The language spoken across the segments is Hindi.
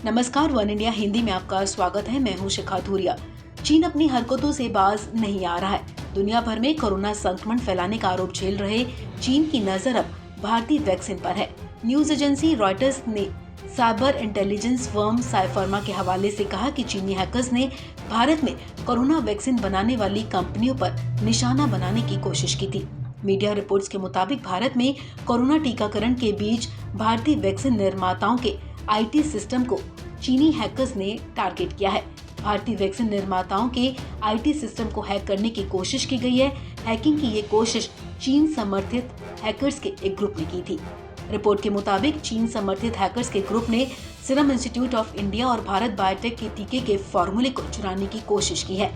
नमस्कार, वन इंडिया हिंदी में आपका स्वागत है। मैं हूं शिखा धूरिया। चीन अपनी हरकतों से बाज नहीं आ रहा है। दुनिया भर में कोरोना संक्रमण फैलाने का आरोप झेल रहे चीन की नजर अब भारतीय वैक्सीन पर है। न्यूज एजेंसी रॉयटर्स ने साइबर इंटेलिजेंस फर्म साइफर्मा के हवाले से कहा कि चीनी हैकर्स ने भारत में कोरोना वैक्सीन बनाने वाली कंपनियों पर निशाना बनाने की कोशिश की थी। मीडिया रिपोर्ट्स के मुताबिक भारत में कोरोना टीकाकरण के बीच भारतीय वैक्सीन निर्माताओं के आईटी सिस्टम को चीनी हैकर्स ने टारगेट किया है। भारतीय वैक्सीन निर्माताओं के आईटी सिस्टम को हैक करने की कोशिश की गई है। हैकिंग की ये कोशिश चीन समर्थित हैकर्स के एक ग्रुप ने की थी। रिपोर्ट के मुताबिक चीन समर्थित हैकर्स के ग्रुप ने सीरम इंस्टीट्यूट ऑफ इंडिया और भारत बायोटेक के टीके के फॉर्मूले को चुराने की कोशिश की है।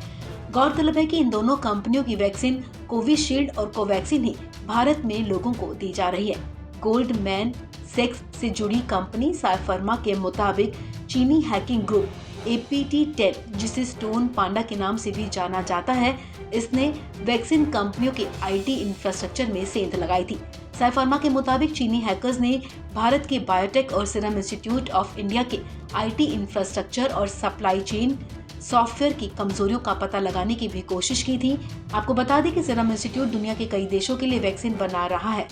गौरतलब है कि इन दोनों कंपनियों की वैक्सीन कोविशील्ड और कोवैक्सीन ही भारत में लोगों को दी जा रही है। गोल्डमैन सैक्स से जुड़ी कंपनी साइफर्मा के मुताबिक चीनी हैकिंग ग्रुप APT10, जिसे स्टोन पांडा के नाम से भी जाना जाता है, इसने वैक्सीन कंपनियों के आईटी इंफ्रास्ट्रक्चर में सेंध लगाई थी। साइफर्मा के मुताबिक चीनी हैकर्स ने भारत के बायोटेक और सीरम इंस्टीट्यूट ऑफ इंडिया के आईटी इंफ्रास्ट्रक्चर और सप्लाई चेन सॉफ्टवेयर की कमजोरियों का पता लगाने की भी कोशिश की थी। आपको बता दें कि सीरम इंस्टीट्यूट दुनिया के कई देशों के लिए वैक्सीन बना रहा है।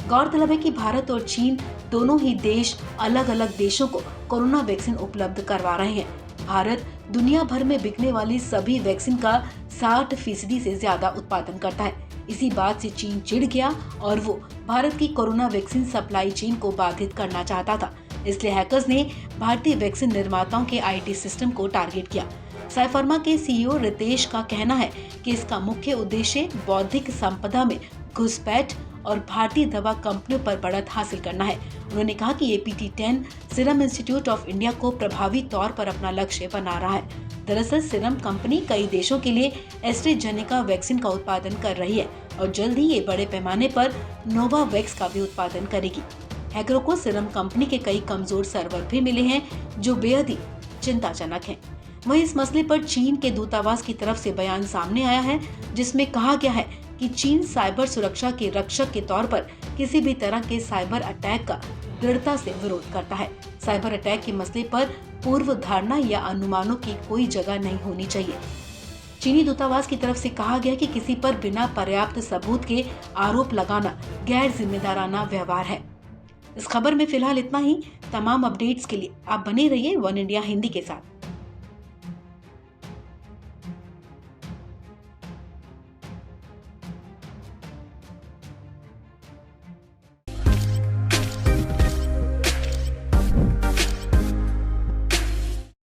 गौरतलब है कि भारत और चीन दोनों ही देश अलग अलग देशों को कोरोना वैक्सीन उपलब्ध करवा रहे हैं। भारत दुनिया भर में बिकने वाली सभी वैक्सीन का 60% से ज्यादा उत्पादन करता है। इसी बात से चीन चिढ़ गया और वो भारत की कोरोना वैक्सीन सप्लाई चेन को बाधित करना चाहता था। इसलिए हैकर्स ने भारतीय वैक्सीन निर्माताओं के आईटी सिस्टम को टारगेट किया। साइफर्मा के CEO रितेश का कहना है कि इसका मुख्य उद्देश्य बौद्धिक संपदा में घुसपैठ और भारतीय दवा कंपनियों पर बढ़त हासिल करना है। उन्होंने कहा कि APT10 serum institute of India को प्रभावी तौर पर अपना लक्ष्य बना रहा है। दरअसल सीरम कंपनी कई देशों के लिए एस्ट्राजेनेका वैक्सीन का उत्पादन कर रही है और जल्द ही ये बड़े पैमाने पर नोवावैक्स का भी उत्पादन करेगी। हैकरों को सीरम कंपनी के कई कमजोर सर्वर भी मिले हैं जो बेहद ही चिंताजनक हैं। वहीं इस मसले पर चीन के दूतावास की तरफ से बयान सामने आया है, जिसमें कहा गया है कि चीन साइबर सुरक्षा के रक्षक के तौर पर किसी भी तरह के साइबर अटैक का दृढ़ता से विरोध करता है। साइबर अटैक के मसले पर पूर्व धारणा या अनुमानों की कोई जगह नहीं होनी चाहिए। चीनी दूतावास की तरफ से कहा गया कि किसी पर बिना पर्याप्त सबूत के आरोप लगाना गैर जिम्मेदाराना व्यवहार है। इस खबर में फिलहाल इतना ही। तमाम अपडेट्स के लिए आप बने रहिए वन इंडिया हिंदी के साथ।